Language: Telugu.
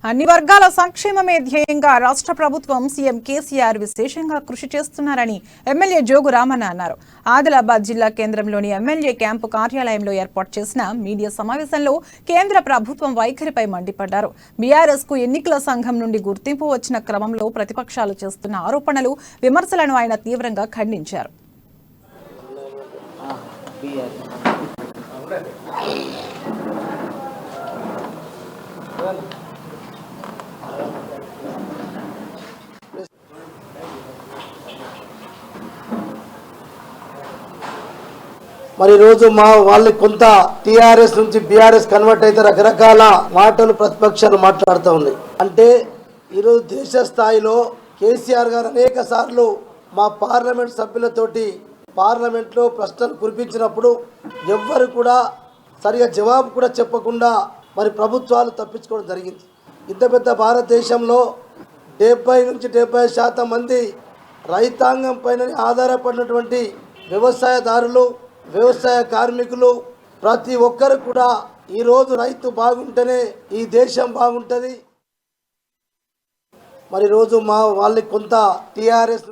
అన్ని వర్గాల సంక్షేమమే ధ్యేయంగా రాష్ట్ర ప్రభుత్వం సీఎం కేసీఆర్ విశేషంగా కృషి చేస్తున్నారని ఎమ్మెల్యే జోగు రామన్న అన్నారు. ఆదిలాబాద్ జిల్లా కేంద్రంలోని ఎమ్మెల్యే క్యాంపు కార్యాలయంలో ఏర్పాటు చేసిన మీడియా సమావేశంలో కేంద్ర ప్రభుత్వం వైఖరిపై మండిపడ్డారు. బీఆర్ఎస్ కు ఎన్నికల సంఘం నుండి గుర్తింపు వచ్చిన క్రమంలో ప్రతిపక్షాలు చేస్తున్న ఆరోపణలు, విమర్శలను ఆయన తీవ్రంగా ఖండించారు. మరి రోజు వాళ్ళకి కొంత టీఆర్ఎస్ నుంచి బీఆర్ఎస్ కన్వర్ట్ అయితే రకరకాల మాటలు ప్రతిపక్షాలు మాట్లాడుతూ ఉన్నాయి. అంటే ఈరోజు దేశ స్థాయిలో కేసీఆర్ గారు అనేక సార్లు మా పార్లమెంట్ సభ్యులతోటి పార్లమెంట్లో ప్రశ్నలు కురిపించినప్పుడు ఎవ్వరు కూడా సరిగా జవాబు కూడా చెప్పకుండా మరి ప్రభుత్వాలు తప్పించుకోవడం జరిగింది. ఇంత పెద్ద భారతదేశంలో 70 నుంచి 75% మంది రైతాంగం పైన ఆధారపడినటువంటి వ్యవసాయదారులు, వ్యవసాయ కార్మికులు ప్రతి ఒక్కరు కూడా ఈరోజు రైతు బాగుంటేనే ఈ దేశం బాగుంటుంది. మరి రోజు వాళ్ళకి కొంత టీఆర్ఎస్